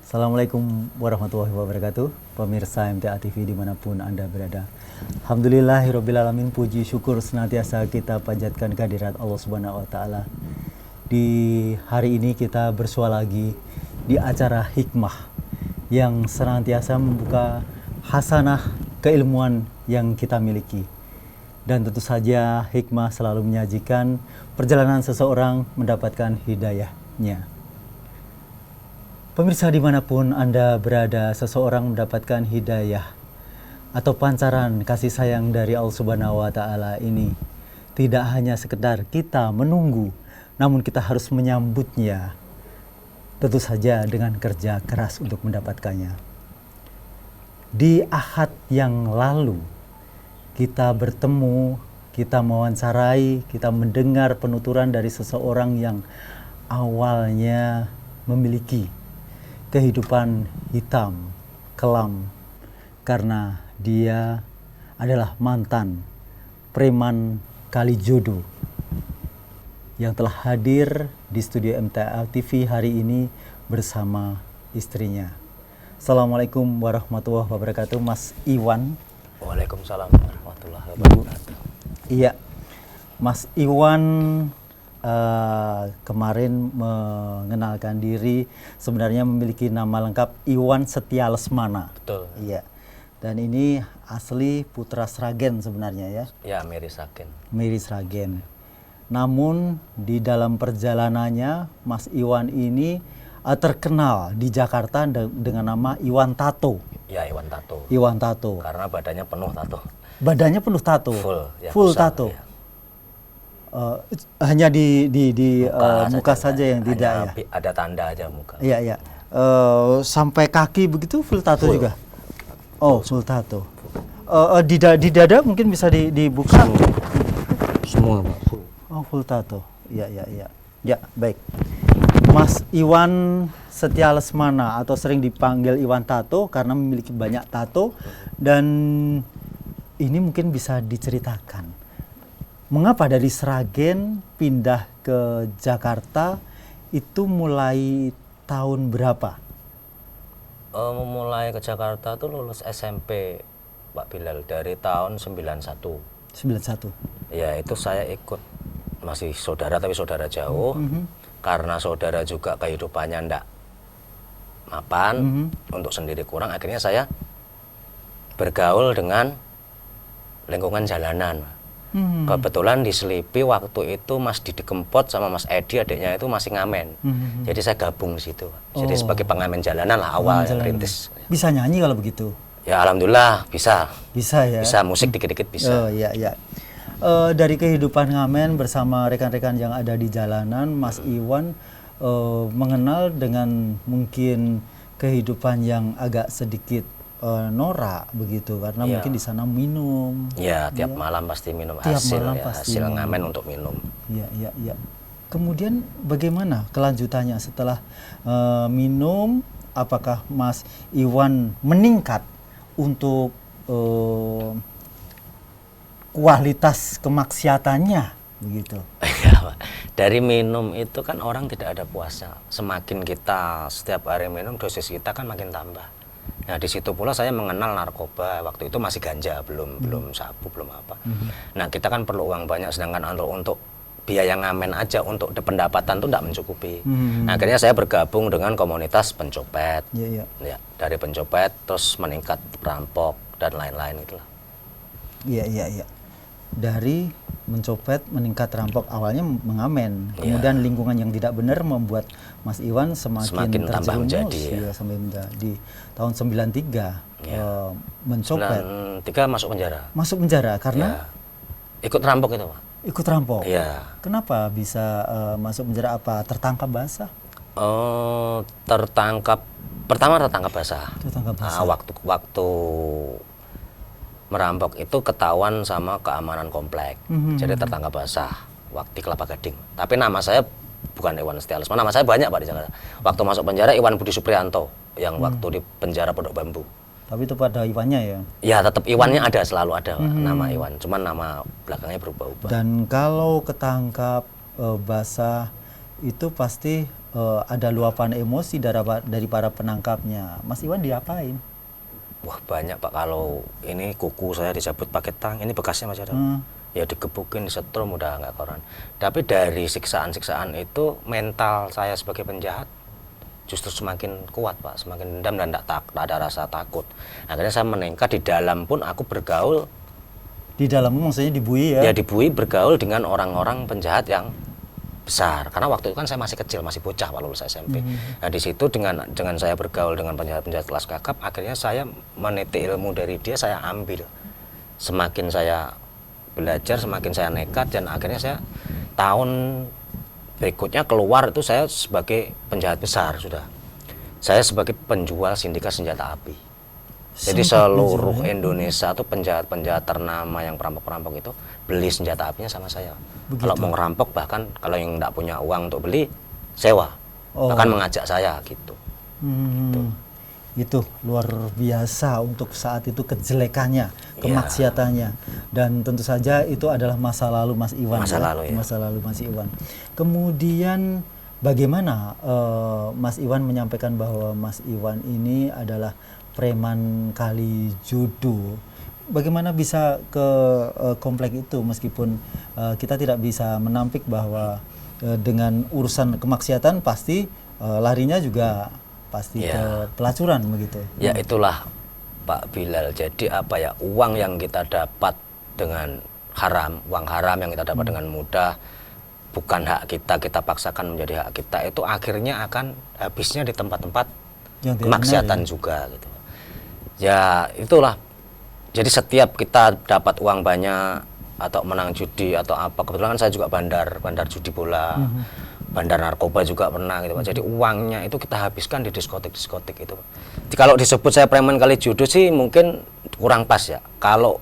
Assalamualaikum warahmatullahi wabarakatuh, pemirsa MTA TV dimanapun Anda berada. Alhamdulillahirrabbilalamin, puji syukur senantiasa kita panjatkan kehadirat Allah Subhanahu wa Ta'ala. Di hari ini kita bersua lagi di acara hikmah yang senantiasa membuka hasanah keilmuan yang kita miliki. Dan tentu saja hikmah selalu menyajikan perjalanan seseorang mendapatkan hidayahnya. Pemirsa dimanapun Anda berada, seseorang mendapatkan hidayah atau pancaran kasih sayang dari Allah Subhanahu wa Ta'ala ini tidak hanya sekedar kita menunggu, namun kita harus menyambutnya, tentu saja dengan kerja keras untuk mendapatkannya. Di Ahad yang lalu kita bertemu, kita mewawancarai, kita mendengar penuturan dari seseorang yang awalnya memiliki kehidupan hitam, kelam, karena dia adalah mantan preman Kalijodo yang telah hadir di studio MTA TV hari ini bersama istrinya. Assalamualaikum warahmatullahi wabarakatuh, Mas Iwan. Waalaikumsalam warahmatullahi wabarakatuh. Iya, Mas Iwan kemarin mengenalkan diri, sebenarnya memiliki nama lengkap Iwan Setia Lesmana. Betul. Iya. Dan ini asli Putra Sragen sebenarnya ya. Ya, Miri Sragen. Miri Sragen. Namun di dalam perjalanannya Mas Iwan ini terkenal di Jakarta dengan nama Iwan Tato. Ya, Iwan Tato. Iwan Tato. Karena badannya penuh tato. Badannya penuh tato. Full, ya, full besar, tato. Ya. Hanya di muka saja yang tidak ya. Ada tanda aja muka. Iya iya. Sampai kaki begitu full tato Full. juga. Oh, full tato. Di dada mungkin bisa dibuka. Semua, Pak. Full. Oh, full tato. Iya iya iya. Ya, baik. Mas Iwan Setia Lesmana atau sering dipanggil Iwan Tato karena memiliki banyak tato, dan ini mungkin bisa diceritakan mengapa dari Sragen pindah ke Jakarta itu mulai tahun berapa? Mulai ke Jakarta tuh lulus SMP, Pak Bilal, dari tahun 91. 91. Ya, itu saya ikut, masih saudara tapi saudara jauh. Karena saudara juga kehidupannya ndak mapan, untuk sendiri kurang, akhirnya saya bergaul dengan lingkungan jalanan. Kebetulan di Selipi waktu itu Mas Didi Kempot sama Mas Edi adiknya itu masih ngamen. Jadi saya gabung di situ. Jadi sebagai pengamen jalanan lah awal yang rintis. Bisa nyanyi kalau begitu? Ya alhamdulillah bisa. Bisa ya. Bisa musik dikit-dikit bisa. Oh iya iya. Dari kehidupan ngamen bersama rekan-rekan yang ada di jalanan, Mas Iwan mengenal dengan mungkin kehidupan yang agak sedikit norak begitu, karena Ya. mungkin di sana minum. Ya, tiap malam pasti minum, Tiap hasil malam ya, pasti hasil minum. ngamen untuk minum. Iya iya iya. Kemudian bagaimana kelanjutannya setelah minum? Apakah Mas Iwan meningkat untuk kualitas kemaksiatannya begitu? Dari minum itu kan orang tidak ada puasa. Semakin kita setiap hari minum, dosis kita kan makin tambah. Nah, di situ pula saya mengenal narkoba. Waktu itu masih ganja, belum sabu, belum apa. Nah, kita kan perlu uang banyak, sedangkan untuk biaya ngamen aja untuk pendapatan tuh tidak mencukupi. Nah, akhirnya saya bergabung dengan komunitas pencopet. Iya iya. Ya, dari pencopet terus meningkat perampok dan lain-lain itulah. Iya iya iya. Dari mencopet meningkat rampok, awalnya mengamen, kemudian lingkungan yang tidak benar membuat Mas Iwan semakin tambah menjadi. Ya, sampai menjadi tahun 93 mencopet. 93 masuk penjara. Masuk penjara karena Ya. Ikut rampok itu, Pak. ikut rampok. Iya. Kenapa bisa masuk penjara? Apa tertangkap basah? Pertama tertangkap basah. Tertangkap basah. Waktu merampok itu ketahuan sama keamanan komplek. Jadi tertangkap basah waktu di Kelapa Gading. Tapi nama saya bukan Iwan Setia Lesmana, nama saya banyak, Pak, di Jakarta. Waktu masuk penjara Iwan Budi Suprianto yang waktu di penjara Pondok Bambu. Tapi itu pada Iwannya ya? Ya tetap Iwannya ada, selalu ada nama Iwan. Cuman nama belakangnya berubah-ubah. Dan kalau ketangkap basah itu pasti ada luapan emosi dari para penangkapnya. Mas Iwan diapain? Wah banyak Pak, kalau ini kuku saya dicabut pakai tang, ini bekasnya masih ada. Ya digebukin, disetrum, udah nggak koran. Tapi dari siksaan-siksaan itu mental saya sebagai penjahat justru semakin kuat Pak, semakin dendam dan tak ada rasa takut. Akhirnya saya meningkat di dalam pun aku bergaul. Di dalam maksudnya dibui ya? Ya dibui, bergaul dengan orang-orang penjahat yang besar. Karena waktu itu kan saya masih kecil, masih bocah Pak, lulus SMP. Nah di situ dengan saya bergaul dengan penjahat-penjahat kelas kakap, akhirnya saya meniti ilmu dari dia, saya ambil. Semakin saya belajar, semakin saya nekat, dan akhirnya saya tahun berikutnya keluar itu saya sebagai penjahat besar sudah. Saya sebagai penjual sindikat senjata api. Jadi seluruh Indonesia tuh penjahat-penjahat ternama yang perampok-perampok itu beli senjata apinya sama saya. Begitu. Kalau mau ngerampok, bahkan kalau yang nggak punya uang untuk beli, sewa. Bahkan mengajak saya gitu. Gitu. Itu luar biasa untuk saat itu kejelekannya, kemaksiatannya, dan tentu saja itu adalah masa lalu Mas Iwan. Masa lalu Mas Iwan. Kemudian bagaimana Mas Iwan menyampaikan bahwa Mas Iwan ini adalah preman Kalijodo? Bagaimana bisa ke komplek itu meskipun kita tidak bisa menampik bahwa dengan urusan kemaksiatan pasti larinya juga pasti ke pelacuran begitu. Ya itulah Pak Bilal. Jadi apa ya, uang yang kita dapat dengan haram, uang haram yang kita dapat dengan mudah, bukan hak kita, kita paksakan menjadi hak kita, itu akhirnya akan habisnya di tempat-tempat kemaksiatan juga gitu. Ya itulah. Jadi setiap kita dapat uang banyak atau menang judi atau apa, kebetulan kan saya juga bandar judi bola. Bandar narkoba juga pernah gitu Pak. Jadi uangnya itu kita habiskan di diskotik-diskotik itu. Jadi, kalau disebut saya preman Kalijodo sih mungkin kurang pas ya. Kalau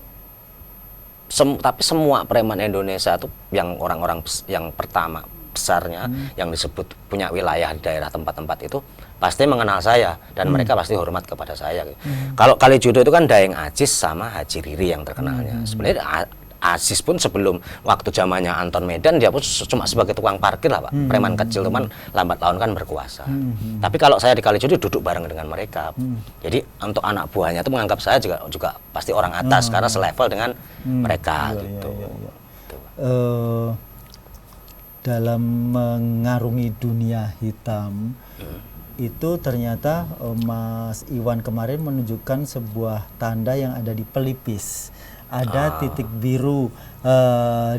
tapi semua preman Indonesia itu yang orang-orang yang pertama besarnya yang disebut punya wilayah di daerah tempat-tempat itu pasti mengenal saya dan mereka pasti hormat kepada saya. Kalau Kalijodo itu kan Daeng Ajis sama Haji Riri yang terkenalnya. Sebenarnya Aziz pun sebelum waktu zamannya Anton Medan dia pun cuma sebagai tukang parkir lah Pak, preman kecil, teman lambat laun kan berkuasa. Tapi kalau saya di Kalijodo duduk bareng dengan mereka. Jadi untuk anak buahnya itu menganggap saya juga pasti orang atas karena selevel dengan mereka gitu. Dalam mengarungi dunia hitam itu ternyata Mas Iwan kemarin menunjukkan sebuah tanda yang ada di pelipis. Ada titik biru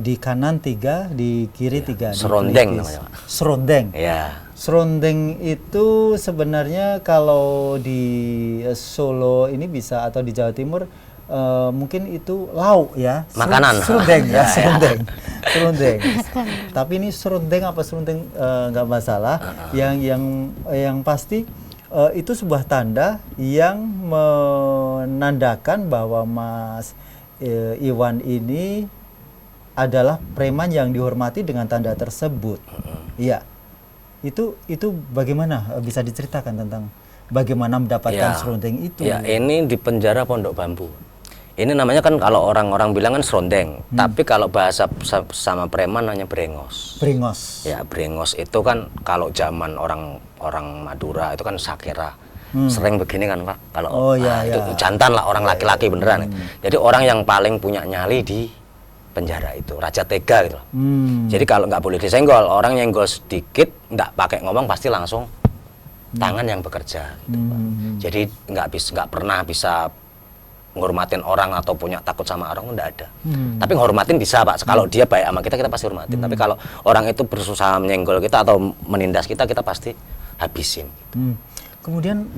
di kanan 3, di kiri 3. Serondeng namanya Pak. Serondeng. Ya. Serondeng itu sebenarnya kalau di Solo ini bisa, atau di Jawa Timur mungkin itu lauk ya. Makanan. Serondeng ya, serondeng. Serondeng. Tapi ini serondeng apa serondeng nggak masalah. Yang pasti itu sebuah tanda yang menandakan bahwa Mas Iwan ini adalah preman yang dihormati dengan tanda tersebut. Iya. Itu bagaimana bisa diceritakan tentang bagaimana mendapatkan serondeng itu? Ya, ini di penjara Pondok Bambu. Ini namanya kan kalau orang-orang bilang kan serondeng, tapi kalau bahasa sama preman namanya brengos. Brengos. Ya, brengos itu kan kalau zaman orang Madura itu kan sakera. Sering begini kan Pak, kalau itu jantan lah, orang laki-laki beneran. Jadi orang yang paling punya nyali di penjara itu raja tega gitu. Jadi kalau nggak boleh disenggol, orang nyenggol sedikit nggak pakai ngomong pasti langsung tangan yang bekerja gitu, Pak. Jadi nggak pernah bisa menghormatin orang atau punya takut sama orang, nggak ada. Tapi menghormatin bisa Pak, kalau dia baik sama kita pasti hormatin. Tapi kalau orang itu berusaha menyenggol kita atau menindas kita pasti habisin gitu. Kemudian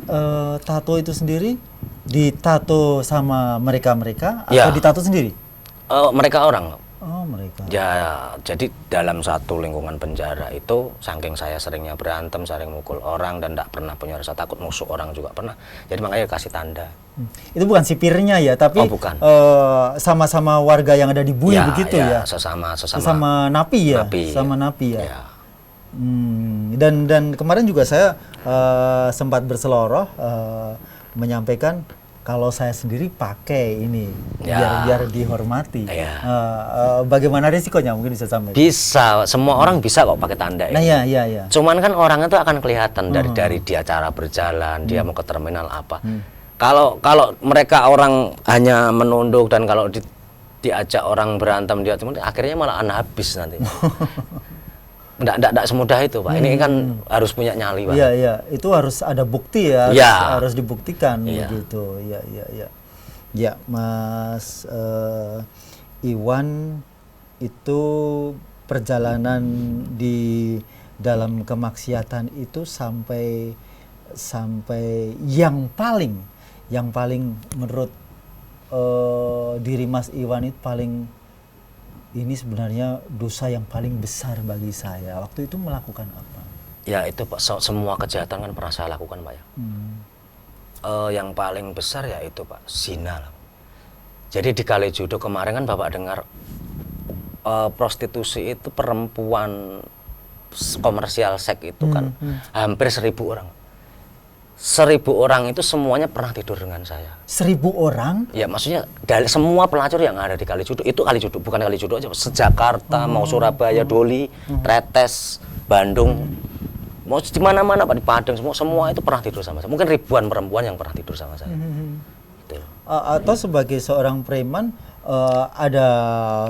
tato itu sendiri ditato sama mereka atau ditato sendiri? Mereka orang. Oh, mereka. Ya, jadi dalam satu lingkungan penjara itu saking saya seringnya berantem, sering mukul orang dan tidak pernah punya rasa takut, musuh orang juga pernah. Jadi makanya kasih tanda. Itu bukan sipirnya ya, tapi bukan. Sama-sama warga yang ada di Bui begitu ya? Sesama napi ya? Sama napi ya? Ya. Dan kemarin juga saya sempat berseloroh menyampaikan kalau saya sendiri pakai ini Ya. biar dihormati. Ya. Bagaimana risikonya mungkin bisa sampaikan? Bisa, semua orang bisa kok pakai tanda Nah, ini. ya. Cuman kan orang itu akan kelihatan dari dia cara berjalan, dia mau ke terminal apa. Kalau mereka orang hanya menunduk dan kalau diajak orang berantem dia akhirnya malah habis nanti. Nggak semudah itu, Pak. Ini kan harus punya nyali, Pak. Iya, itu harus ada bukti ya, Ya. harus dibuktikan Iya. begitu. Iya. Ya, Mas Iwan, itu perjalanan di dalam kemaksiatan itu sampai yang paling menurut diri Mas Iwan itu paling ini sebenarnya dosa yang paling besar bagi saya. Waktu itu melakukan apa? Ya itu Pak, semua kejahatan kan pernah saya lakukan, Pak ya. Yang paling besar ya itu Pak, zina lah. Jadi di Kalijodo kemarin kan Bapak dengar prostitusi itu perempuan komersial seks itu kan hampir 1.000 orang. 1.000 orang itu semuanya pernah tidur dengan saya. 1.000 orang? Ya maksudnya dari semua pelacur yang ada di Kalijodo, itu Kalijodo, bukan Kalijodo aja, se-Jakarta, mau Surabaya, Doli, Tretes, Bandung, mau di mana-mana Pak, di Padang, semua itu pernah tidur sama saya. Mungkin ribuan perempuan yang pernah tidur sama saya. Gitu. Atau sebagai seorang preman ada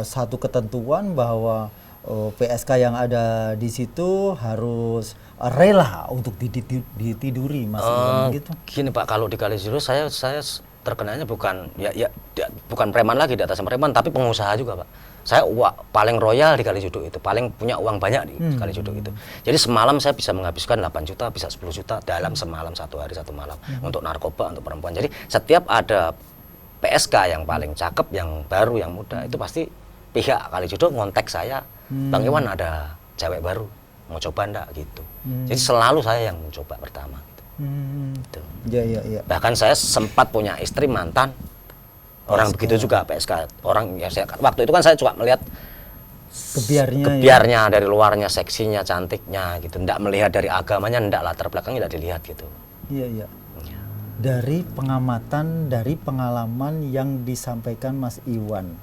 satu ketentuan bahwa PSK yang ada di situ harus rela untuk ditiduri, Mas Iwan, gitu. Gini Pak, kalau di Kalijodo saya terkenanya bukan bukan preman lagi, di atas preman, tapi pengusaha juga Pak. Saya paling royal di Kalijodo itu, paling punya uang banyak di Kalijodo itu. Jadi semalam saya bisa menghabiskan 8 juta, bisa 10 juta dalam semalam, satu hari satu malam untuk narkoba, untuk perempuan. Jadi setiap ada PSK yang paling cakep, yang baru, yang muda, itu pasti pihak Kalijodo ngontek saya, Bang Iwan ada cewek baru, mau coba enggak gitu. Jadi selalu saya yang mencoba pertama gitu. Gitu. Ya. Bahkan saya sempat punya istri mantan orang begitu juga PSK. Orang ya waktu itu kan saya juga melihat kebiarnya dari luarnya, seksinya, cantiknya gitu. Nggak melihat dari agamanya, nggak latar belakangnya nggak dilihat gitu. Iya. Dari pengamatan, dari pengalaman yang disampaikan Mas Iwan,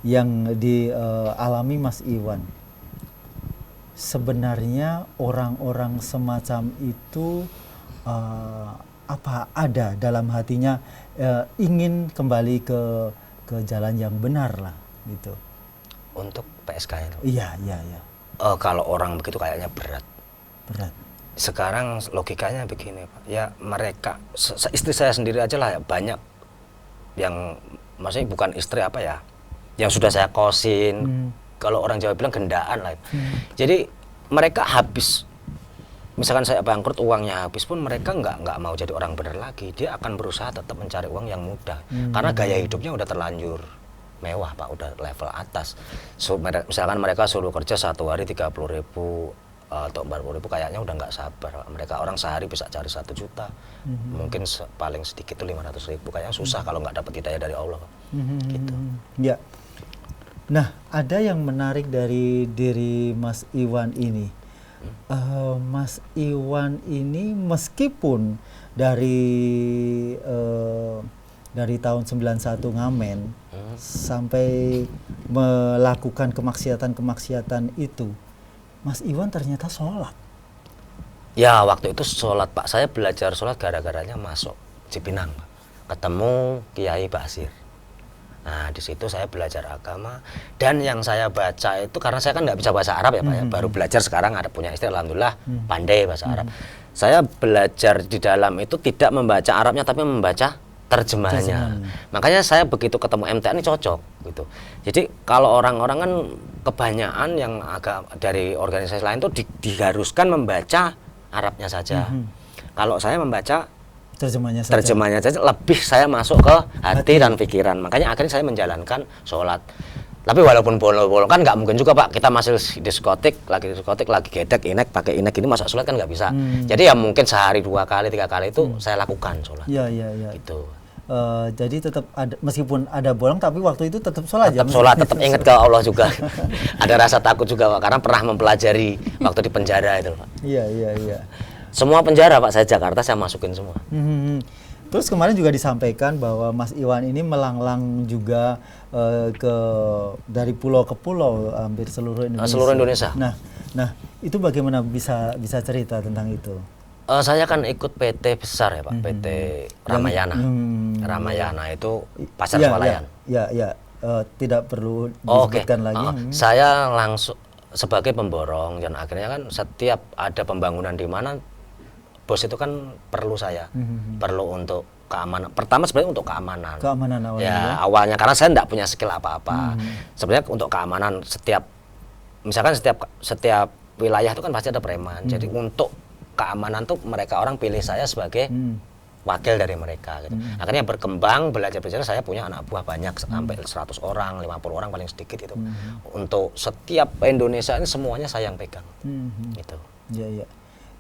yang dialami Mas Iwan, sebenarnya orang-orang semacam itu apa ada dalam hatinya ingin kembali ke jalan yang benar lah gitu. Untuk PSK itu. Iya. Kalau orang begitu kayaknya berat. Sekarang logikanya begini Pak. Ya mereka, istri saya sendiri aja lah ya, banyak yang maksudnya bukan istri apa ya, yang sudah saya kosin. Kalau orang Jawa bilang gendaan lah. Jadi mereka habis. Misalkan saya bangkrut, uangnya habis pun mereka nggak mau jadi orang benar lagi. Dia akan berusaha tetap mencari uang yang mudah. Karena gaya hidupnya udah terlanjur mewah Pak, udah level atas. Misalkan mereka suruh kerja satu hari 30.000 atau 40.000, kayaknya udah nggak sabar Pak. Mereka orang sehari bisa cari 1 juta. Mungkin paling sedikit itu 500.000. Kayaknya susah kalau nggak dapat hidayah dari Allah Pak. Gitu. Ya. Nah, ada yang menarik dari diri Mas Iwan ini. Mas Iwan ini meskipun dari tahun 91 ngamen sampai melakukan kemaksiatan itu, Mas Iwan ternyata sholat. Ya waktu itu sholat Pak, saya belajar sholat gara-garanya masuk Cipinang Pak. Ketemu Kiai Basir. Nah di situ saya belajar agama, dan yang saya baca itu karena saya kan nggak bisa bahasa Arab ya Pak ya, baru belajar sekarang, ada punya istri alhamdulillah pandai bahasa Arab. Saya belajar di dalam itu tidak membaca Arabnya tapi membaca terjemahannya. Makanya saya begitu ketemu MTA ini cocok gitu. Jadi kalau orang-orang kan kebanyakan yang agak dari organisasi lain tuh diharuskan membaca Arabnya saja. Kalau saya membaca terjemahnya saja, lebih saya masuk ke hati dan pikiran. Makanya akhirnya saya menjalankan sholat. Tapi walaupun bolong-bolong kan nggak mungkin juga Pak, kita masih diskotik, lagi gedek, inek, pakai inek ini masa sholat kan nggak bisa. Jadi ya mungkin sehari 2 kali 3 kali itu saya lakukan sholat. Iya. Gitu. Jadi tetap ada, meskipun ada bolong tapi waktu itu tetap sholat. Tetap sholat, tetap ingat ke Allah juga. Ada rasa takut juga Pak, karena pernah mempelajari waktu di penjara itu Pak. Iya. Semua penjara Pak, saya Jakarta saya masukin semua. Terus kemarin juga disampaikan bahwa Mas Iwan ini melanglang juga dari pulau ke pulau hampir seluruh Indonesia. Seluruh Indonesia. Nah itu bagaimana bisa cerita tentang itu? Saya kan ikut PT besar ya Pak, PT Ramayana. Ramayana itu Pasar Swalayan. Ya, tidak perlu disebutkan lagi. Saya langsung sebagai pemborong, dan akhirnya kan setiap ada pembangunan di mana, bos itu kan perlu saya, perlu untuk keamanan. Pertama sebenarnya untuk keamanan. Keamanan awalnya. Ya, awalnya karena saya enggak punya skill apa-apa. Sebenarnya untuk keamanan misalkan setiap wilayah itu kan pasti ada preman. Jadi untuk keamanan tuh mereka orang pilih saya sebagai wakil dari mereka gitu. Akhirnya berkembang, belajar saya punya anak buah banyak sampai 100 orang, 50 orang paling sedikit itu. Untuk setiap Indonesia ini semuanya saya yang pegang. Gitu. Iya.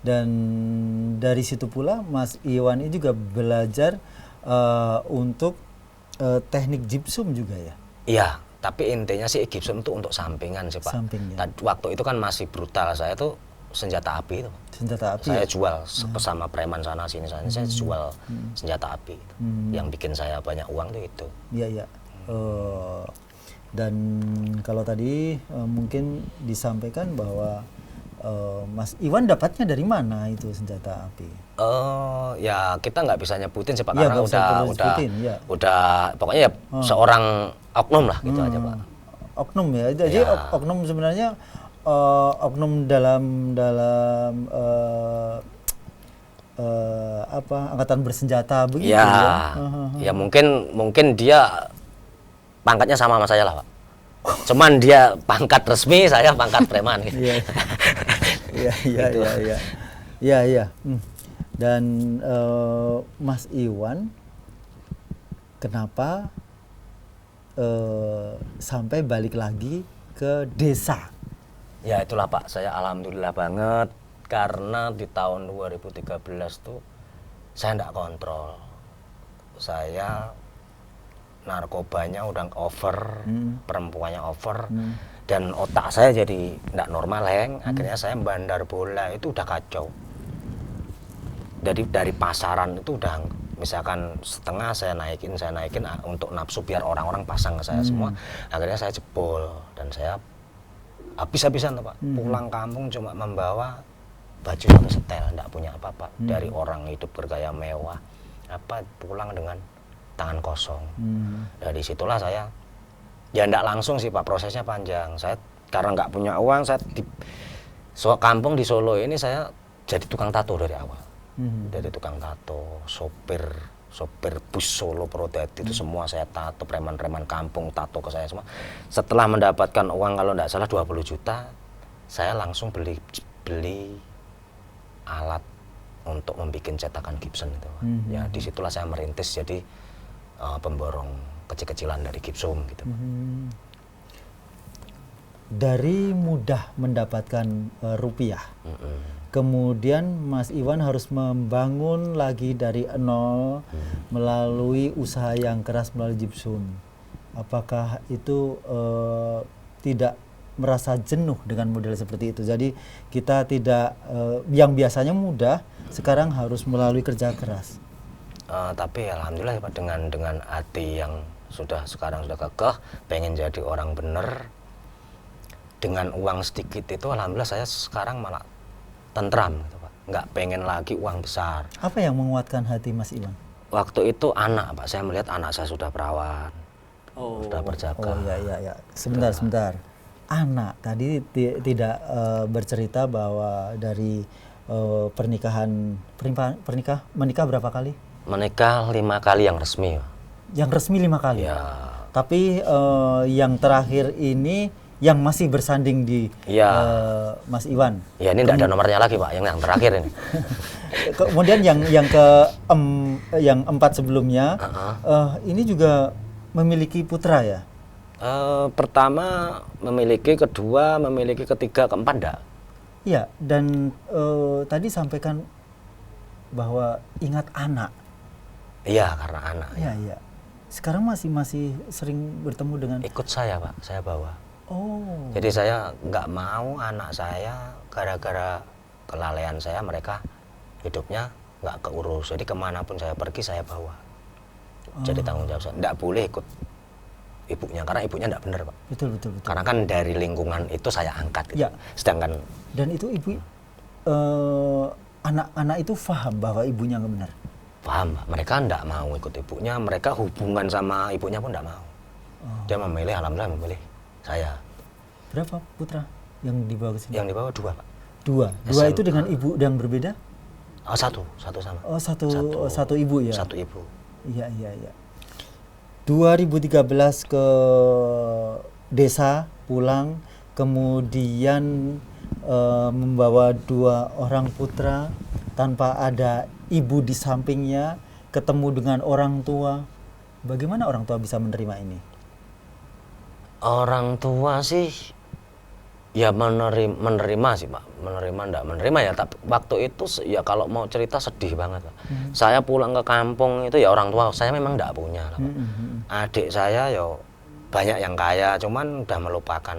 Dan dari situ pula Mas Iwan ini juga belajar untuk teknik gypsum juga ya? Iya, tapi intinya sih gypsum itu untuk sampingan sih Pak. Waktu itu kan masih brutal, saya tuh senjata api itu. Senjata api? Saya jual sama preman sana sini, saya jual senjata api. Yang bikin saya banyak uang tuh itu. Iya. Dan kalau tadi mungkin disampaikan bahwa Mas Iwan dapatnya dari mana itu senjata api? Ya kita nggak bisa nyebutin sih Pak, karena udah pokoknya ya seorang oknum lah gitu aja Pak. Oknum ya, jadi oknum sebenarnya oknum dalam angkatan bersenjata begitu ya? Ya mungkin dia pangkatnya sama saya lah Pak. Cuman dia pangkat resmi, saya pangkat preman gitu. Iya. Dan Mas Iwan kenapa sampai balik lagi ke desa? Ya itulah Pak, saya alhamdulillah banget karena di tahun 2013 tuh saya enggak kontrol. Saya narkobanya udah over, perempuannya over, dan otak saya jadi nggak normal, akhirnya saya bandar bola itu udah kacau. Jadi dari pasaran itu udah, misalkan setengah saya naikin untuk nafsu biar orang-orang pasang ke saya semua, akhirnya saya jebol dan saya habis-habisan tuh Pak, pulang kampung cuma membawa baju satu setel, nggak punya apa-apa, dari orang hidup bergaya mewah, pulang dengan tangan kosong. Dari situlah saya, ya enggak langsung sih Pak, prosesnya panjang. Saya karena nggak punya uang, saya di kampung di Solo ini saya jadi tukang tato dari awal. Dari tukang tato, sopir bus Solo Prodadi itu semua saya tato, preman-preman kampung tato ke saya semua. Setelah mendapatkan uang kalau enggak salah 20 juta, saya langsung beli alat untuk membuat cetakan Gibson itu. Ya disitulah saya merintis jadi pemborong kecil-kecilan dari gypsum gitu. Dari mudah mendapatkan rupiah, kemudian Mas Iwan harus membangun lagi dari nol melalui usaha yang keras melalui gypsum. Apakah itu tidak merasa jenuh dengan model seperti itu? Jadi kita tidak yang biasanya mudah sekarang harus melalui kerja keras. Tapi alhamdulillah Pak, dengan hati yang sekarang sudah kekeh, pengen jadi orang bener, dengan uang sedikit itu alhamdulillah saya sekarang malah tentram gitu Pak, nggak pengen lagi uang besar. Apa yang menguatkan hati Mas Iwan? Waktu itu anak Pak, saya melihat anak saya sudah perawan, sudah berjaga. Iya. Sebentar. Anak tadi tidak bercerita bahwa dari menikah berapa kali? Menikah 5 kali yang resmi. Yang resmi 5 kali? Ya. Tapi yang terakhir ini yang masih bersanding di Mas Iwan? Ya ini tidak ada nomornya lagi Pak, yang terakhir ini. Kemudian yang yang 4 sebelumnya, ini juga memiliki putra ya? Pertama memiliki, kedua memiliki, ketiga, keempat enggak. Iya, dan tadi sampaikan bahwa ingat anak. Iya, karena anak. Iya. Sekarang masih sering bertemu dengan? Ikut saya Pak, saya bawa. Oh. Jadi saya nggak mau anak saya gara-gara kelalaian saya mereka hidupnya nggak keurus. Jadi kemanapun saya pergi saya bawa. Jadi tanggung jawab saya. Nggak boleh ikut ibunya karena ibunya nggak benar, Pak. Betul, betul, betul. Karena kan dari lingkungan itu saya angkat. Gitu. Ya. Sedangkan Dan itu ibu, anak-anak itu paham bahwa ibunya nggak benar. paham, Pak. Mereka nggak mau ikut ibunya. Mereka hubungan sama ibunya pun nggak mau. Dia memilih, alhamdulillah memilih saya. Berapa putra yang dibawa ke sini? Yang dibawa 2, Pak. Dua SMA. itu dengan ibu yang berbeda? Oh, satu sama. Oh, satu ibu ya? Satu ibu. Iya, iya, iya. 2013 ke desa, pulang, kemudian membawa 2 orang putra tanpa ada ibu di sampingnya, ketemu dengan orang tua. Bagaimana orang tua bisa menerima ini? Orang tua sih ya menerima sih, Pak. Menerima enggak menerima ya, tapi waktu itu ya kalau mau cerita sedih banget, Pak. Saya pulang ke kampung itu ya orang tua saya memang enggak punya, Pak. Adik saya ya banyak yang kaya, cuman udah melupakan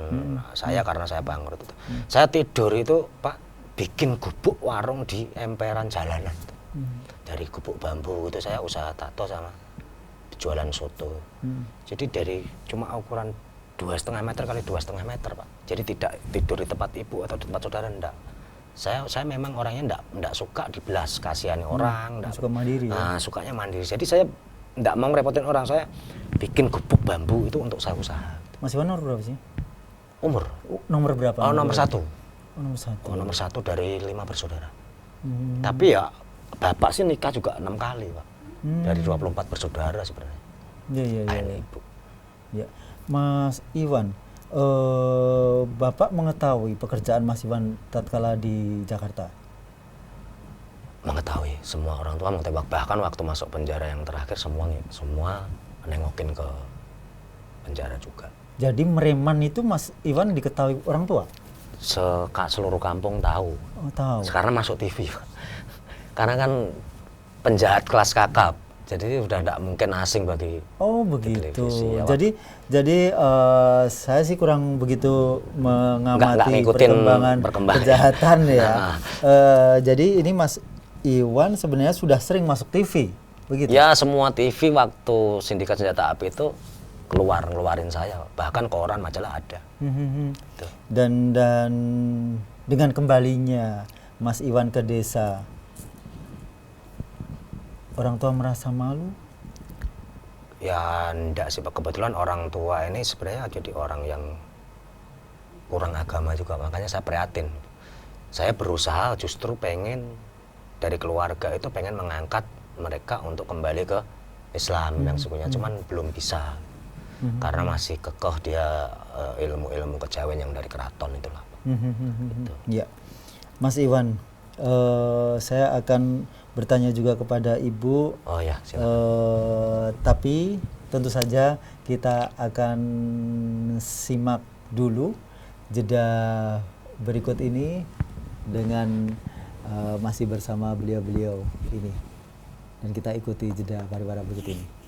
saya karena saya bangkrut itu. Saya tidur itu, Pak, bikin gubuk warung di emperan jalanan. Dari gubuk bambu itu saya usaha tato sama jualan soto. Jadi dari cuma ukuran 2,5 meter kali 2,5 meter, Pak. Jadi tidak tidur di tempat ibu atau di tempat saudara, enggak. Saya memang orangnya enggak suka dibelas kasihani orang, enggak suka mandiri. Nah, sukanya mandiri. Jadi saya enggak mau ngerepotin orang, saya bikin gubuk bambu itu untuk saya usaha. Mas Iwan nomor berapa sih? Umur? Nomor berapa? Oh, nomor 1. Oh, nomor 1. Oh, nomor 1 dari 5 bersaudara. Tapi ya bapak sih nikah juga 6 kali, Pak. Dari 24 bersaudara sebenarnya. Iya, iya, iya. Ayah ibu. Ya. Mas Iwan, Bapak mengetahui pekerjaan Mas Iwan tatkala di Jakarta? Mengetahui, semua orang tua mengetahui. Bahkan waktu masuk penjara yang terakhir semua nengokin ke penjara juga. Jadi mereman itu Mas Iwan diketahui orang tua? Seluruh kampung tahu. Oh, tahu. Sekarang masuk TV. Karena kan penjahat kelas kakap. Jadi udah tidak mungkin asing bagi begitu. televisi, ya, Jadi saya sih kurang begitu mengamati nggak ngikutin perkembangan kejahatan ya. Nah. Jadi ini Mas Iwan sebenarnya sudah sering masuk TV, begitu? Ya, semua TV waktu Sindikat Senjata Api itu ngeluarin saya. Bahkan koran majalah ada. Gitu. Dan dengan kembalinya Mas Iwan ke desa, orang tua merasa malu? Ya enggak sih, Pak. Kebetulan orang tua ini sebenarnya jadi orang yang kurang agama juga, makanya saya prihatin. Saya berusaha justru pengen dari keluarga itu pengen mengangkat mereka untuk kembali ke Islam yang sesungguhnya, cuman belum bisa. Karena masih kekeh dia ilmu-ilmu kejawen yang dari keraton itulah. Gitu. Ya. Mas Iwan, saya akan bertanya juga kepada Ibu. Oh ya, silakan. Tapi tentu saja kita akan simak dulu jeda berikut ini dengan masih bersama beliau-beliau ini. Dan kita ikuti jeda pariwara berikut ini.